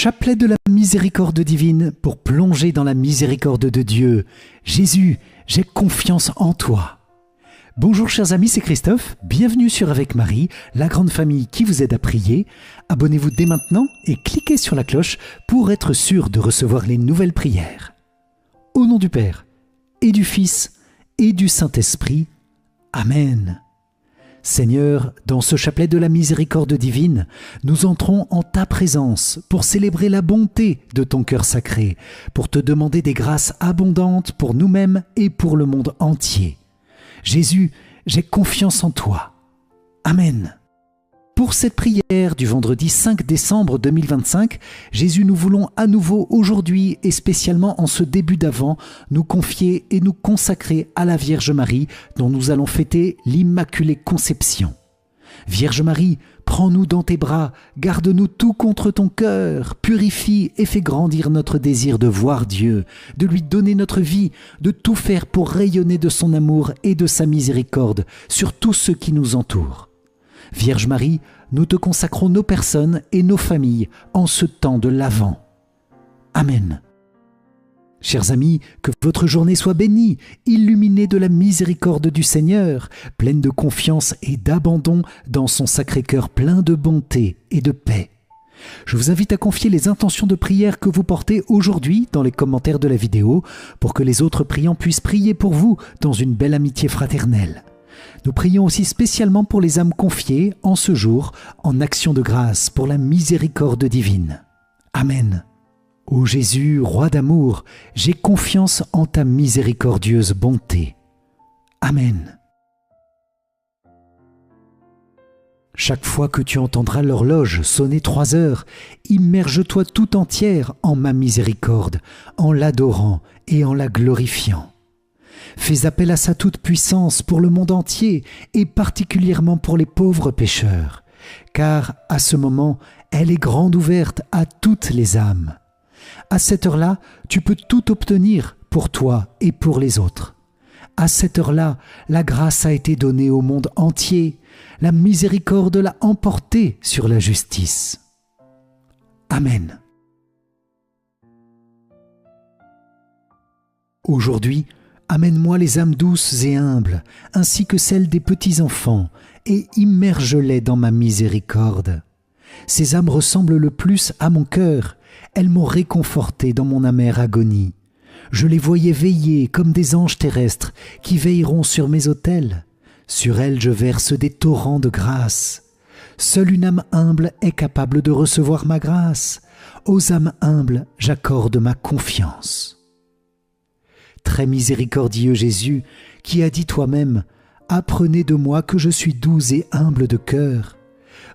Chapelet de la miséricorde divine pour plonger dans la miséricorde de Dieu. Jésus, j'ai confiance en toi. Bonjour chers amis, c'est Christophe. Bienvenue sur Avec Marie, la grande famille qui vous aide à prier. Abonnez-vous dès maintenant et cliquez sur la cloche pour être sûr de recevoir les nouvelles prières. Au nom du Père, et du Fils, et du Saint-Esprit. Amen. Seigneur, dans ce chapelet de la miséricorde divine, nous entrons en ta présence pour célébrer la bonté de ton cœur sacré, pour te demander des grâces abondantes pour nous-mêmes et pour le monde entier. Jésus, j'ai confiance en toi. Amen. Pour cette prière du vendredi 5 décembre 2025, Jésus, nous voulons à nouveau aujourd'hui et spécialement en ce début d'Avent, nous confier et nous consacrer à la Vierge Marie dont nous allons fêter l'Immaculée Conception. Vierge Marie, prends-nous dans tes bras, garde-nous tout contre ton cœur, purifie et fais grandir notre désir de voir Dieu, de lui donner notre vie, de tout faire pour rayonner de son amour et de sa miséricorde sur tous ceux qui nous entourent. Vierge Marie, nous te consacrons nos personnes et nos familles en ce temps de l'Avent. Amen. Chers amis, que votre journée soit bénie, illuminée de la miséricorde du Seigneur, pleine de confiance et d'abandon dans son sacré cœur plein de bonté et de paix. Je vous invite à confier les intentions de prière que vous portez aujourd'hui dans les commentaires de la vidéo pour que les autres priants puissent prier pour vous dans une belle amitié fraternelle. Nous prions aussi spécialement pour les âmes confiées en ce jour en action de grâce pour la miséricorde divine. Amen. Ô Jésus, roi d'amour, j'ai confiance en ta miséricordieuse bonté. Amen. Chaque fois que tu entendras l'horloge sonner 3 heures, immerge-toi tout entière en ma miséricorde, en l'adorant et en la glorifiant. Fais appel à sa toute-puissance pour le monde entier et particulièrement pour les pauvres pécheurs, car à ce moment, elle est grande ouverte à toutes les âmes. À cette heure-là, tu peux tout obtenir pour toi et pour les autres. À cette heure-là, la grâce a été donnée au monde entier, la miséricorde l'a emporté sur la justice. Amen. Aujourd'hui, amène-moi les âmes douces et humbles, ainsi que celles des petits-enfants, et immerge-les dans ma miséricorde. Ces âmes ressemblent le plus à mon cœur, elles m'ont réconforté dans mon amère agonie. Je les voyais veiller comme des anges terrestres qui veilleront sur mes autels. Sur elles je verse des torrents de grâce. Seule une âme humble est capable de recevoir ma grâce. Aux âmes humbles j'accorde ma confiance. Très miséricordieux Jésus, qui as dit toi-même « Apprenez de moi que je suis doux et humble de cœur »,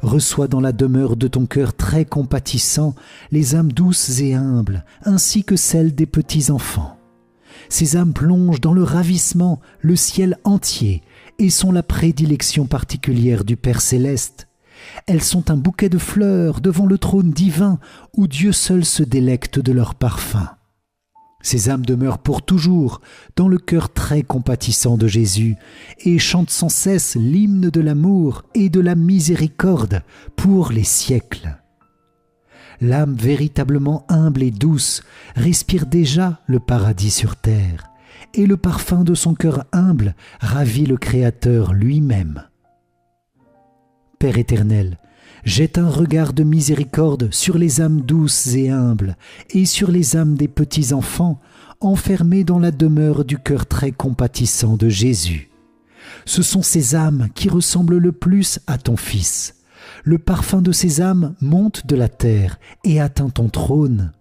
reçois dans la demeure de ton cœur très compatissant les âmes douces et humbles, ainsi que celles des petits-enfants. Ces âmes plongent dans le ravissement le ciel entier et sont la prédilection particulière du Père céleste. Elles sont un bouquet de fleurs devant le trône divin où Dieu seul se délecte de leur parfum. Ces âmes demeurent pour toujours dans le cœur très compatissant de Jésus et chantent sans cesse l'hymne de l'amour et de la miséricorde pour les siècles. L'âme véritablement humble et douce respire déjà le paradis sur terre et le parfum de son cœur humble ravit le Créateur lui-même. Père éternel, jette un regard de miséricorde sur les âmes douces et humbles et sur les âmes des petits-enfants enfermés dans la demeure du cœur très compatissant de Jésus. Ce sont ces âmes qui ressemblent le plus à ton Fils. Le parfum de ces âmes monte de la terre et atteint ton trône.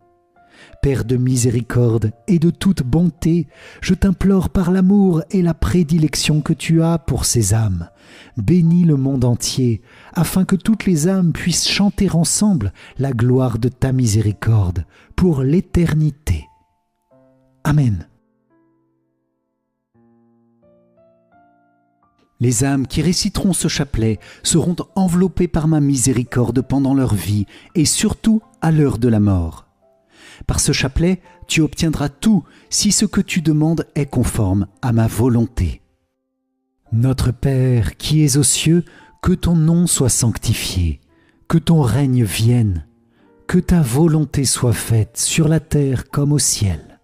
Père de miséricorde et de toute bonté, je t'implore par l'amour et la prédilection que tu as pour ces âmes. Bénis le monde entier, afin que toutes les âmes puissent chanter ensemble la gloire de ta miséricorde pour l'éternité. Amen. Les âmes qui réciteront ce chapelet seront enveloppées par ma miséricorde pendant leur vie et surtout à l'heure de la mort. Par ce chapelet, tu obtiendras tout si ce que tu demandes est conforme à ma volonté. Notre Père qui es aux cieux, que ton nom soit sanctifié, que ton règne vienne, Que ta volonté soit faite sur la terre comme au ciel.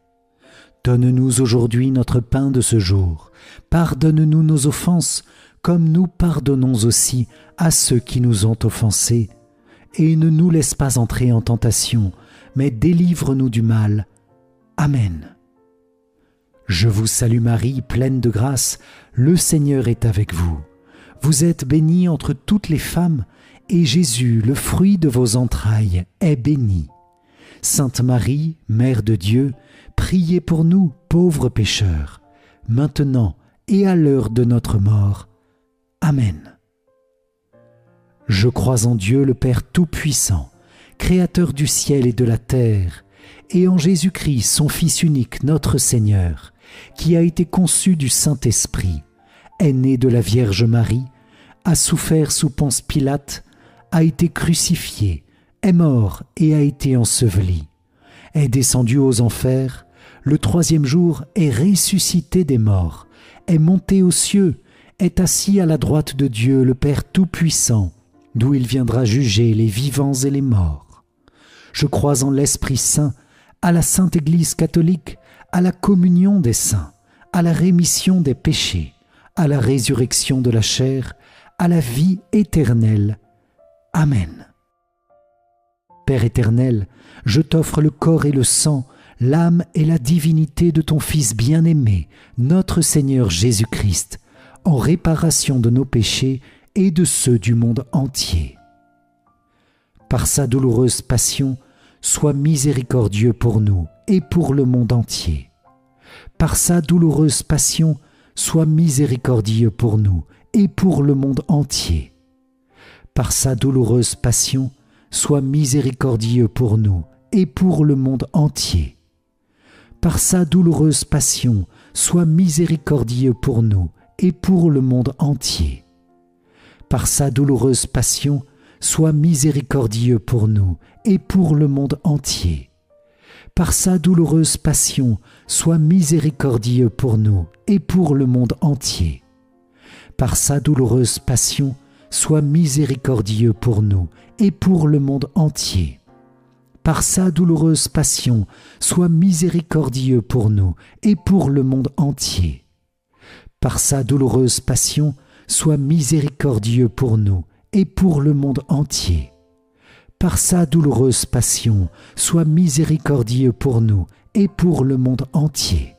Donne-nous aujourd'hui notre pain de ce jour. Pardonne-nous nos offenses, comme nous pardonnons aussi à ceux qui nous ont offensés. Et ne nous laisse pas entrer en tentation, mais délivre-nous du mal. Amen. Je vous salue Marie, pleine de grâce, le Seigneur est avec vous. Vous êtes bénie entre toutes les femmes, et Jésus, le fruit de vos entrailles, est béni. Sainte Marie, Mère de Dieu, priez pour nous, pauvres pécheurs, maintenant et à l'heure de notre mort. Amen. Je crois en Dieu le Père Tout-Puissant, Créateur du ciel et de la terre, et en Jésus-Christ, son Fils unique, notre Seigneur, qui a été conçu du Saint-Esprit, est né de la Vierge Marie, a souffert sous Ponce Pilate, a été crucifié, est mort et a été enseveli, est descendu aux enfers, le troisième jour est ressuscité des morts, est monté aux cieux, est assis à la droite de Dieu le Père Tout-Puissant, d'où il viendra juger les vivants et les morts. Je crois en l'Esprit Saint, à la Sainte Église catholique, à la communion des saints, à la rémission des péchés, à la résurrection de la chair, à la vie éternelle. Amen. Père éternel, je t'offre le corps et le sang, l'âme et la divinité de ton Fils bien-aimé, notre Seigneur Jésus-Christ, en réparation de nos péchés et de ceux du monde entier. Par sa douloureuse passion, sois miséricordieux pour nous et pour le monde entier. Par sa douloureuse passion, sois miséricordieux pour nous et pour le monde entier. Par sa douloureuse passion, sois miséricordieux pour nous et pour le monde entier. Par sa douloureuse passion, sois miséricordieux pour nous et pour le monde entier. Par sa douloureuse passion, sois miséricordieux pour nous et pour le monde entier. Par sa douloureuse passion, sois miséricordieux pour nous et pour le monde entier. Par sa douloureuse passion, sois miséricordieux pour nous et pour le monde entier. Par sa douloureuse passion, sois miséricordieux pour nous et pour le monde entier. Par sa douloureuse passion, sois miséricordieux pour nous et pour le monde entier. Par sa douloureuse passion, sois miséricordieux pour nous et pour le monde entier.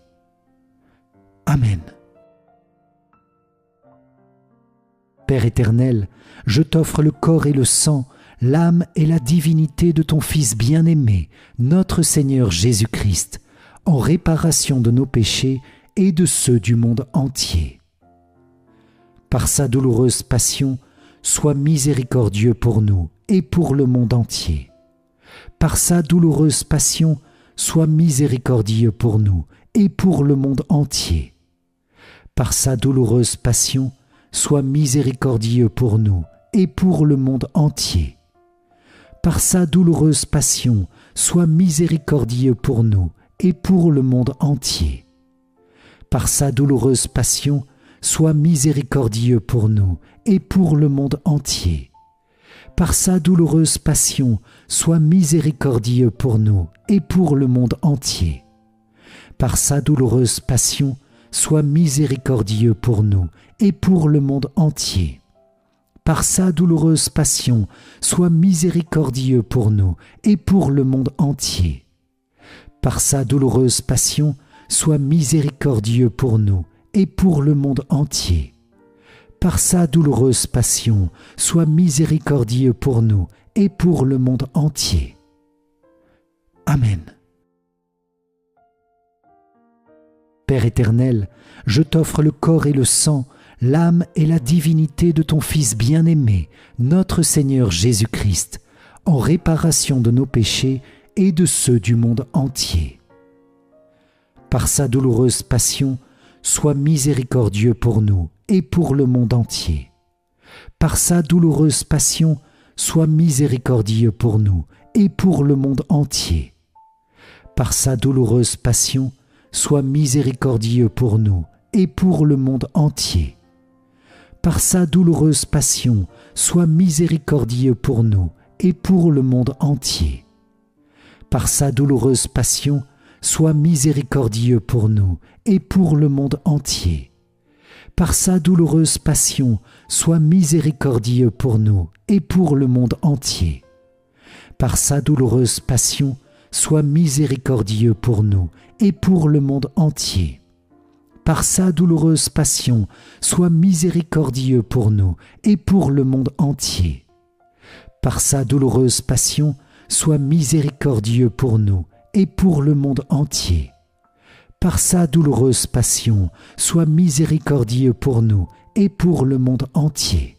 Amen. Père éternel, je t'offre le corps et le sang, l'âme et la divinité de ton Fils bien-aimé, notre Seigneur Jésus-Christ, en réparation de nos péchés et de ceux du monde entier. Par sa douloureuse passion, sois miséricordieux pour nous et pour le monde entier. Par sa douloureuse passion, sois miséricordieux pour nous et pour le monde entier. Par sa douloureuse passion, sois miséricordieux pour nous et pour le monde entier. Par sa douloureuse passion, sois miséricordieux pour nous et pour le monde entier. Par sa douloureuse passion, sois miséricordieux pour nous et pour le monde entier. Par sa douloureuse passion, sois miséricordieux pour nous et pour le monde entier. Par sa douloureuse passion, sois miséricordieux pour nous et pour le monde entier. Par sa douloureuse passion, sois miséricordieux pour nous et pour le monde entier. Par sa douloureuse passion, sois miséricordieux pour nous et pour le monde entier. Par sa douloureuse passion, sois miséricordieux pour nous et pour le monde entier. Amen. Père éternel, je t'offre le corps et le sang, l'âme et la divinité de ton Fils bien-aimé, notre Seigneur Jésus-Christ, en réparation de nos péchés et de ceux du monde entier. Par sa douloureuse passion, sois miséricordieux pour nous et pour le monde entier. Par sa douloureuse passion, sois miséricordieux pour nous et pour le monde entier. Par sa douloureuse passion, sois miséricordieux pour nous et pour le monde entier. Par sa douloureuse passion, sois miséricordieux pour nous et pour le monde entier. par sa douloureuse passion, sois miséricordieux pour nous et pour le monde entier. Par sa douloureuse passion, sois miséricordieux pour nous et pour le monde entier. Par sa douloureuse passion, sois miséricordieux pour nous et pour le monde entier. Par sa douloureuse passion, sois miséricordieux pour nous et pour le monde entier. Par sa douloureuse passion, sois miséricordieux pour nous et pour le monde entier. Par sa douloureuse passion, sois miséricordieux pour nous et pour le monde entier.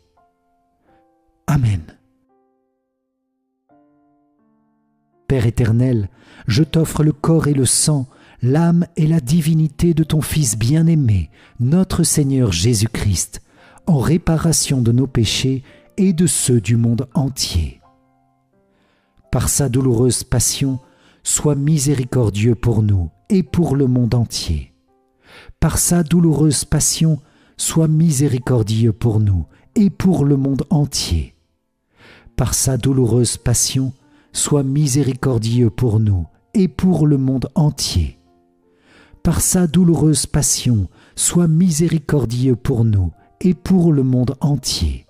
Amen. Père éternel, je t'offre le corps et le sang, l'âme et la divinité de ton Fils bien-aimé, notre Seigneur Jésus-Christ, en réparation de nos péchés et de ceux du monde entier. Par sa douloureuse passion, sois miséricordieux pour nous et pour le monde entier. Par sa douloureuse passion, sois miséricordieux pour nous et pour le monde entier. Par sa douloureuse passion, sois miséricordieux pour nous et pour le monde entier. Par sa douloureuse passion, sois miséricordieux pour nous et pour le monde entier.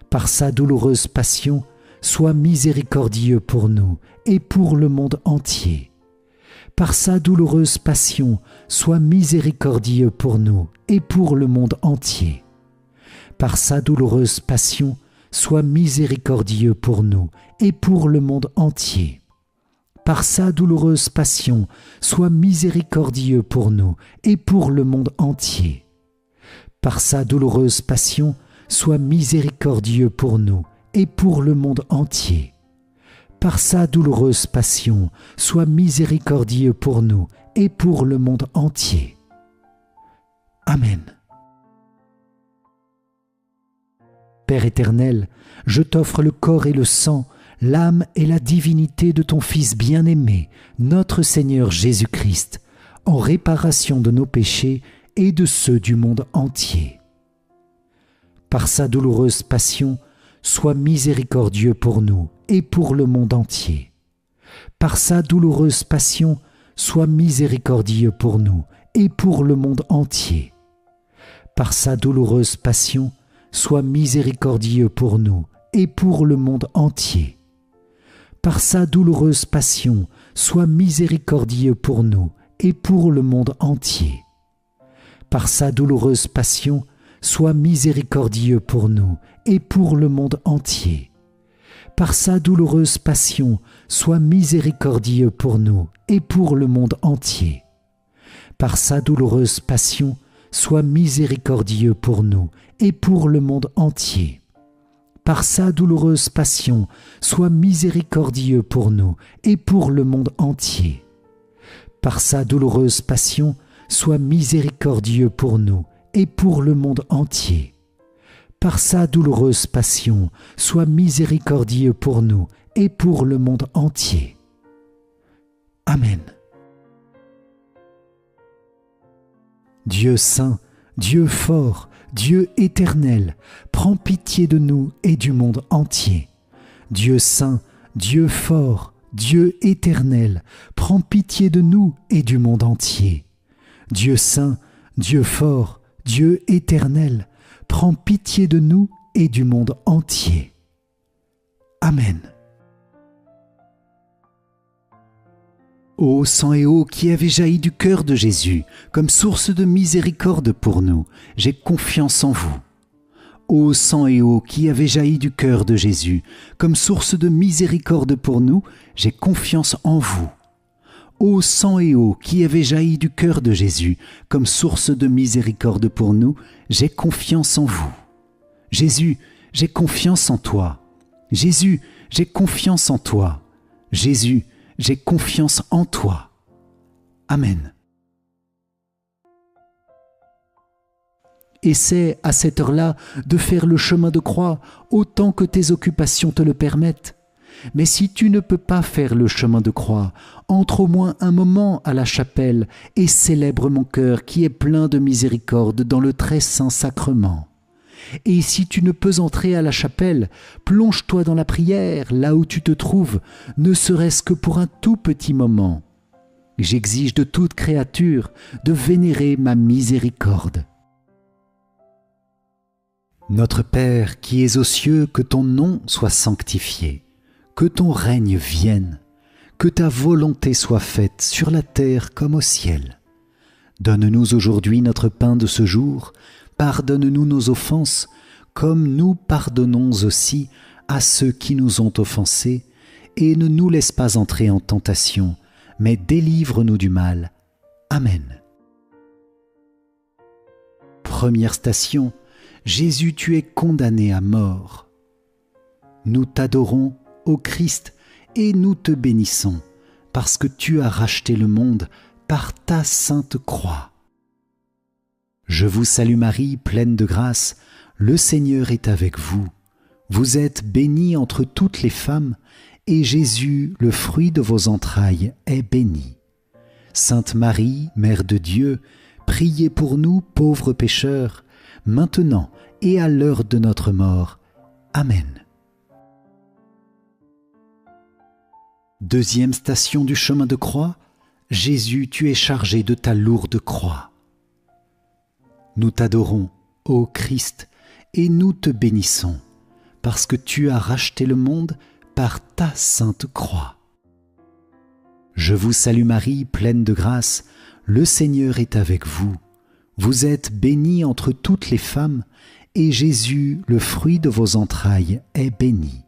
Par sa douloureuse passion, sois miséricordieux pour nous et pour le monde entier. Par sa douloureuse passion, sois miséricordieux pour nous et pour le monde entier. Par sa douloureuse passion, sois miséricordieux pour nous et pour le monde entier. Par sa douloureuse passion, sois miséricordieux pour nous et pour le monde entier. Par sa douloureuse passion, sois miséricordieux pour nous et pour le monde entier. Par sa douloureuse passion, sois miséricordieux pour nous et pour le monde entier. Amen. Père éternel, je t'offre le corps et le sang, l'âme et la divinité de ton Fils bien-aimé, notre Seigneur Jésus-Christ, en réparation de nos péchés et de ceux du monde entier. Par sa douloureuse passion, sois miséricordieux pour nous et pour le monde entier. Par sa douloureuse passion, sois miséricordieux pour nous et pour le monde entier. Par sa douloureuse passion, sois miséricordieux pour nous et pour le monde entier. Par sa douloureuse passion, sois miséricordieux pour nous et pour le monde entier. Par sa douloureuse passion, sois miséricordieux pour nous et pour le monde entier. Par sa douloureuse passion, sois miséricordieux pour nous et pour le monde entier. Par sa douloureuse passion, sois miséricordieux pour nous et pour le monde entier. Par sa douloureuse passion, sois miséricordieux pour nous et pour le monde entier. Par sa douloureuse passion, sois miséricordieux pour nous et pour le monde entier. Par sa douloureuse passion, sois miséricordieux pour nous et pour le monde entier. Amen. Dieu saint, Dieu fort, Dieu éternel, prends pitié de nous et du monde entier. Dieu saint, Dieu fort, Dieu éternel, prends pitié de nous et du monde entier. Dieu saint, Dieu fort, Dieu éternel, prends pitié de nous et du monde entier. Amen. Ô sang et eau qui avez jailli du cœur de Jésus, comme source de miséricorde pour nous, j'ai confiance en vous. Ô sang et eau qui avez jailli du cœur de Jésus, comme source de miséricorde pour nous, j'ai confiance en vous. Ô sang et eau qui avez jailli du cœur de Jésus, comme source de miséricorde pour nous, j'ai confiance en vous. Jésus, j'ai confiance en toi. Jésus, j'ai confiance en toi. Jésus, j'ai confiance en toi. Amen. Essaie à cette heure-là de faire le chemin de croix autant que tes occupations te le permettent. Mais si tu ne peux pas faire le chemin de croix, entre au moins un moment à la chapelle et célèbre mon cœur qui est plein de miséricorde dans le très saint sacrement. Et si tu ne peux entrer à la chapelle, plonge-toi dans la prière, là où tu te trouves, ne serait-ce que pour un tout petit moment. J'exige de toute créature de vénérer ma miséricorde. Notre Père qui es aux cieux, que ton nom soit sanctifié, que ton règne vienne, que ta volonté soit faite sur la terre comme au ciel. Donne-nous aujourd'hui notre pain de ce jour, pardonne-nous nos offenses, comme nous pardonnons aussi à ceux qui nous ont offensés, et ne nous laisse pas entrer en tentation, mais délivre-nous du mal. Amen. Première station, Jésus, tu es condamné à mort. Nous t'adorons, ô Christ, et nous te bénissons, parce que tu as racheté le monde par ta sainte croix. Je vous salue Marie, pleine de grâce, le Seigneur est avec vous. Vous êtes bénie entre toutes les femmes, et Jésus, le fruit de vos entrailles, est béni. Sainte Marie, Mère de Dieu, priez pour nous pauvres pécheurs, maintenant et à l'heure de notre mort. Amen. Deuxième station du chemin de croix, Jésus, tu es chargé de ta lourde croix. Nous t'adorons, ô Christ, et nous te bénissons, parce que tu as racheté le monde par ta sainte croix. Je vous salue Marie, pleine de grâce, le Seigneur est avec vous. Vous êtes bénie entre toutes les femmes, et Jésus, le fruit de vos entrailles, est béni.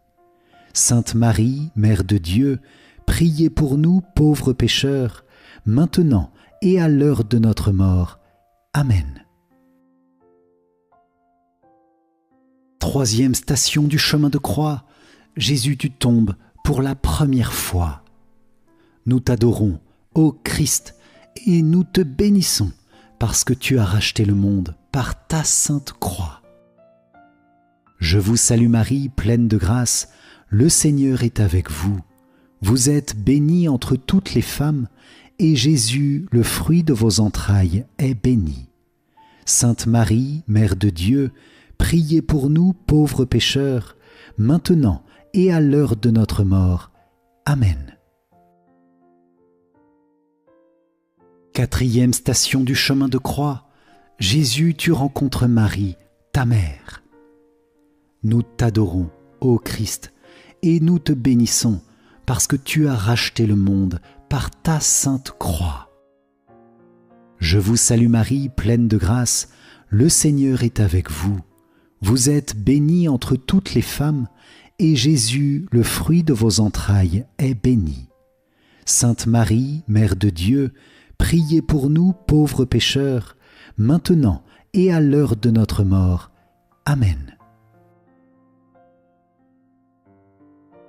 Sainte Marie, Mère de Dieu, priez pour nous pauvres pécheurs, maintenant et à l'heure de notre mort. Amen. Troisième station du chemin de croix, Jésus, tu tombes pour la première fois. Nous t'adorons, ô Christ, et nous te bénissons, parce que tu as racheté le monde par ta sainte croix. Je vous salue Marie, pleine de grâce, le Seigneur est avec vous. Vous êtes bénie entre toutes les femmes, et Jésus, le fruit de vos entrailles, est béni. Sainte Marie, Mère de Dieu, priez pour nous pauvres pécheurs, maintenant et à l'heure de notre mort. Amen. Quatrième station du chemin de croix, Jésus, tu rencontres Marie, ta mère. Nous t'adorons, ô Christ, et nous te bénissons, parce que tu as racheté le monde par ta sainte croix. Je vous salue Marie, pleine de grâce, le Seigneur est avec vous. Vous êtes bénie entre toutes les femmes, et Jésus, le fruit de vos entrailles, est béni. Sainte Marie, Mère de Dieu, priez pour nous pauvres pécheurs, maintenant et à l'heure de notre mort. Amen.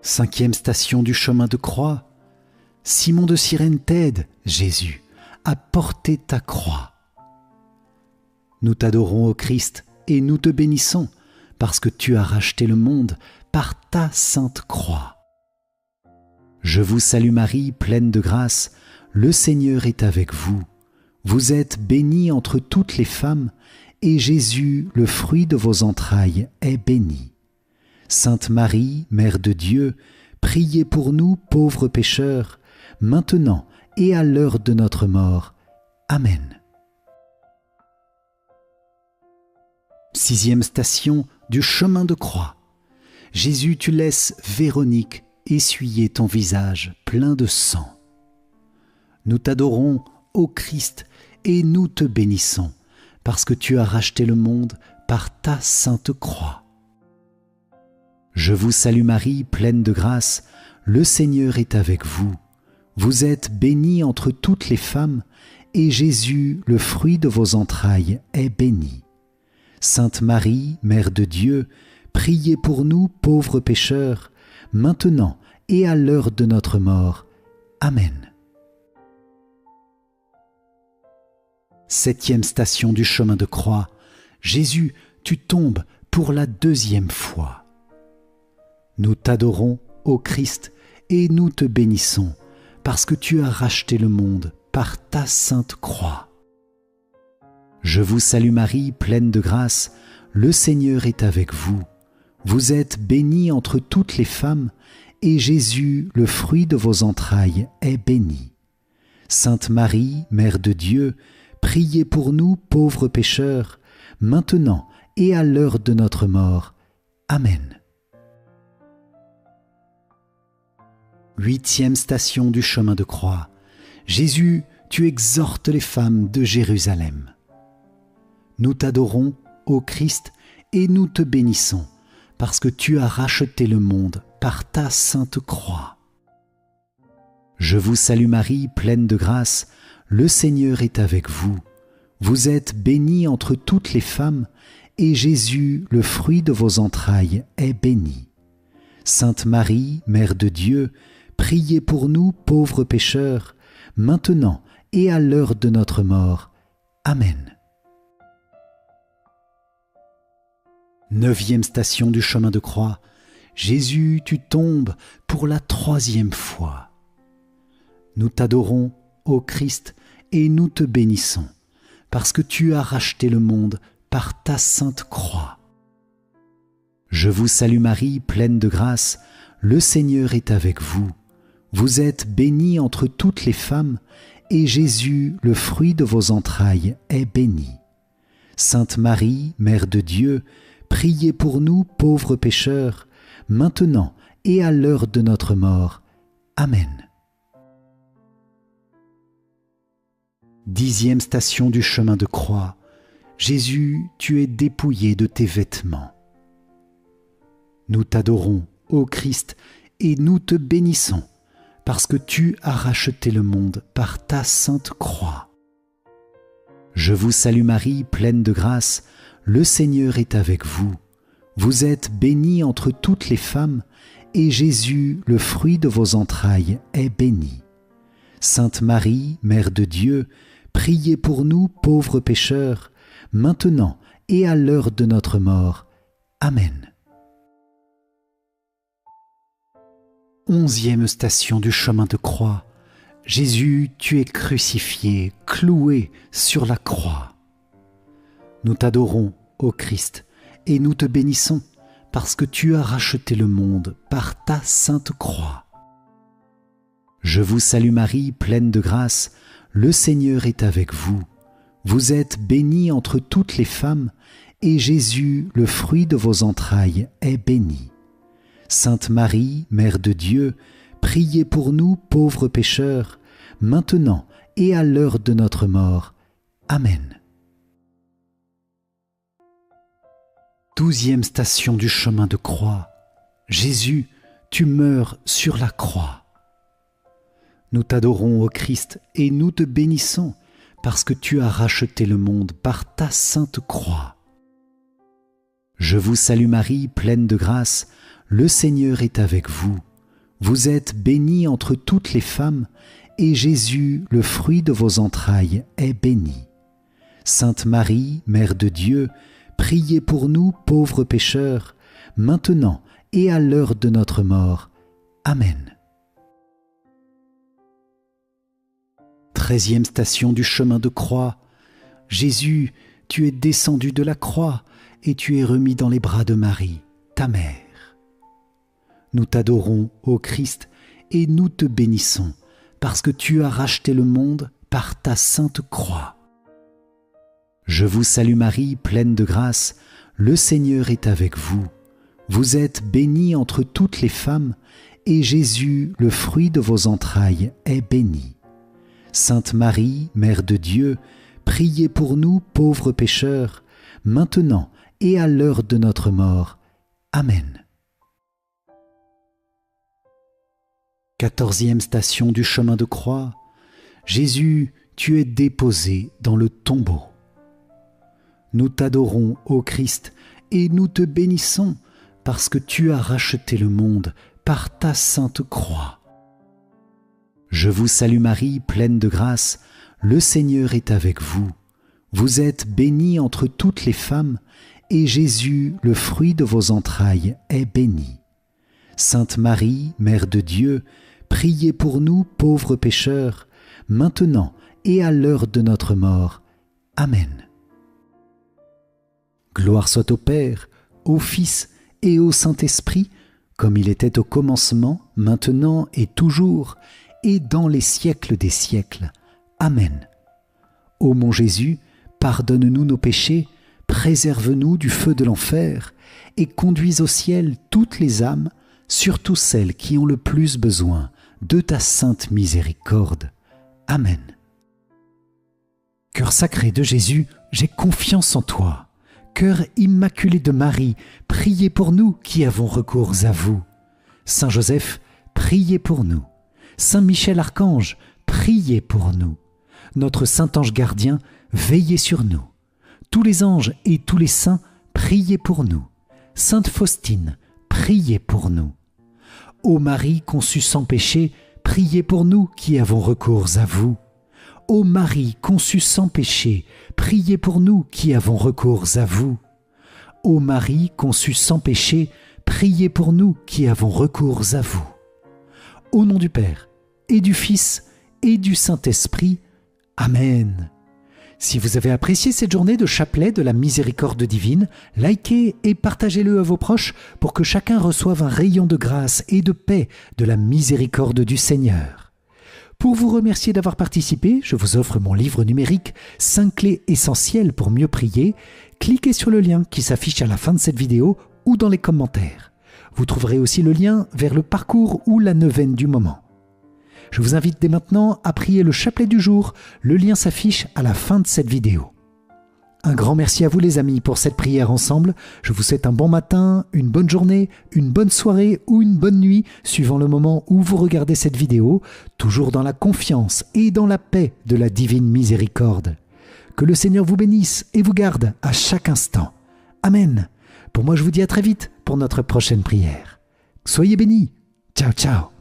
Cinquième station du chemin de croix, Simon de Cyrène t'aide, Jésus, à porter ta croix. Nous t'adorons, ô Christ, et nous te bénissons, parce que tu as racheté le monde par ta sainte croix. Je vous salue Marie, pleine de grâce, le Seigneur est avec vous. Vous êtes bénie entre toutes les femmes, et Jésus, le fruit de vos entrailles, est béni. Sainte Marie, Mère de Dieu, priez pour nous pauvres pécheurs, maintenant et à l'heure de notre mort. Amen. Sixième station du chemin de croix. Jésus, tu laisses Véronique essuyer ton visage plein de sang. Nous t'adorons, ô Christ, et nous te bénissons, parce que tu as racheté le monde par ta sainte croix. Je vous salue Marie, pleine de grâce, le Seigneur est avec vous. Vous êtes bénie entre toutes les femmes, et Jésus, le fruit de vos entrailles, est béni. Sainte Marie, Mère de Dieu, priez pour nous pauvres pécheurs, maintenant et à l'heure de notre mort. Amen. Septième station du chemin de croix, Jésus, tu tombes pour la deuxième fois. Nous t'adorons, ô Christ, et nous te bénissons, parce que tu as racheté le monde par ta sainte croix. Je vous salue Marie, pleine de grâce, le Seigneur est avec vous. Vous êtes bénie entre toutes les femmes, et Jésus, le fruit de vos entrailles, est béni. Sainte Marie, Mère de Dieu, priez pour nous pauvres pécheurs, maintenant et à l'heure de notre mort. Amen. 8e station du chemin de croix. Jésus, tu exhortes les femmes de Jérusalem. Nous t'adorons, ô Christ, et nous te bénissons, parce que tu as racheté le monde par ta sainte croix. Je vous salue Marie, pleine de grâce, le Seigneur est avec vous. Vous êtes bénie entre toutes les femmes, et Jésus, le fruit de vos entrailles, est béni. Sainte Marie, Mère de Dieu, priez pour nous pauvres pécheurs, maintenant et à l'heure de notre mort. Amen. 9e station du chemin de croix. Jésus, tu tombes pour la 3e fois. Nous t'adorons, ô Christ, et nous te bénissons, parce que tu as racheté le monde par ta sainte croix. Je vous salue Marie, pleine de grâce, le Seigneur est avec vous. Vous êtes bénie entre toutes les femmes, et Jésus, le fruit de vos entrailles, est béni. Sainte Marie, Mère de Dieu, priez pour nous pauvres pécheurs, maintenant et à l'heure de notre mort. Amen. 10e station du chemin de croix. Jésus, tu es dépouillé de tes vêtements. Nous t'adorons, ô Christ, et nous te bénissons, parce que tu as racheté le monde par ta sainte croix. Je vous salue Marie, pleine de grâce, le Seigneur est avec vous. Vous êtes bénie entre toutes les femmes, et Jésus, le fruit de vos entrailles, est béni. Sainte Marie, Mère de Dieu, priez pour nous pauvres pécheurs, maintenant et à l'heure de notre mort. Amen. 11e station du chemin de croix. Jésus, tu es crucifié, cloué sur la croix. Nous t'adorons, ô Christ, et nous te bénissons, parce que tu as racheté le monde par ta sainte croix. Je vous salue Marie, pleine de grâce, le Seigneur est avec vous. Vous êtes bénie entre toutes les femmes, et Jésus, le fruit de vos entrailles, est béni. Sainte Marie, Mère de Dieu, priez pour nous pauvres pécheurs, maintenant et à l'heure de notre mort. Amen. 12e station du chemin de croix. Jésus, tu meurs sur la croix. Nous t'adorons, ô Christ, et nous te bénissons, parce que tu as racheté le monde par ta sainte croix. Je vous salue Marie, pleine de grâce, le Seigneur est avec vous. Vous êtes bénie entre toutes les femmes, et Jésus, le fruit de vos entrailles, est béni. Sainte Marie, Mère de Dieu, priez pour nous pauvres pécheurs, maintenant et à l'heure de notre mort. Amen. 13e station du chemin de croix. Jésus, tu es descendu de la croix et tu es remis dans les bras de Marie, ta mère. Nous t'adorons, ô Christ, et nous te bénissons, parce que tu as racheté le monde par ta sainte croix. Je vous salue Marie, pleine de grâce, le Seigneur est avec vous. Vous êtes bénie entre toutes les femmes, et Jésus, le fruit de vos entrailles, est béni. Sainte Marie, Mère de Dieu, priez pour nous pauvres pécheurs, maintenant et à l'heure de notre mort. Amen. 14e station du chemin de croix. Jésus, tu es déposé dans le tombeau. Nous t'adorons, ô Christ, et nous te bénissons, parce que tu as racheté le monde par ta sainte croix. Je vous salue Marie, pleine de grâce, le Seigneur est avec vous. Vous êtes bénie entre toutes les femmes, et Jésus, le fruit de vos entrailles, est béni. Sainte Marie, Mère de Dieu, priez pour nous pauvres pécheurs, maintenant et à l'heure de notre mort. Amen. Gloire soit au Père, au Fils et au Saint-Esprit, comme il était au commencement, maintenant et toujours, et dans les siècles des siècles. Amen. Ô mon Jésus, pardonne-nous nos péchés, préserve-nous du feu de l'enfer, et conduis au ciel toutes les âmes, surtout celles qui ont le plus besoin de ta sainte miséricorde. Amen. Cœur sacré de Jésus, j'ai confiance en toi. Cœur immaculé de Marie, priez pour nous qui avons recours à vous. Saint Joseph, priez pour nous. Saint Michel Archange, priez pour nous. Notre Saint Ange gardien, veillez sur nous. Tous les anges et tous les saints, priez pour nous. Sainte Faustine, priez pour nous. Ô Marie conçue sans péché, priez pour nous qui avons recours à vous. Ô Marie conçue sans péché, priez pour nous qui avons recours à vous. Ô Marie conçue sans péché, priez pour nous qui avons recours à vous. Au nom du Père, et du Fils, et du Saint-Esprit. Amen. Si vous avez apprécié cette journée de chapelet de la miséricorde divine, likez et partagez-le à vos proches pour que chacun reçoive un rayon de grâce et de paix de la miséricorde du Seigneur. Pour vous remercier d'avoir participé, je vous offre mon livre numérique « 5 clés essentielles pour mieux prier ». Cliquez sur le lien qui s'affiche à la fin de cette vidéo ou dans les commentaires. Vous trouverez aussi le lien vers le parcours ou la neuvaine du moment. Je vous invite dès maintenant à prier le chapelet du jour. Le lien s'affiche à la fin de cette vidéo. Un grand merci à vous les amis pour cette prière ensemble. Je vous souhaite un bon matin, une bonne journée, une bonne soirée ou une bonne nuit, suivant le moment où vous regardez cette vidéo, toujours dans la confiance et dans la paix de la divine miséricorde. Que le Seigneur vous bénisse et vous garde à chaque instant. Amen. Pour moi, je vous dis à très vite pour notre prochaine prière. Soyez bénis. Ciao, ciao.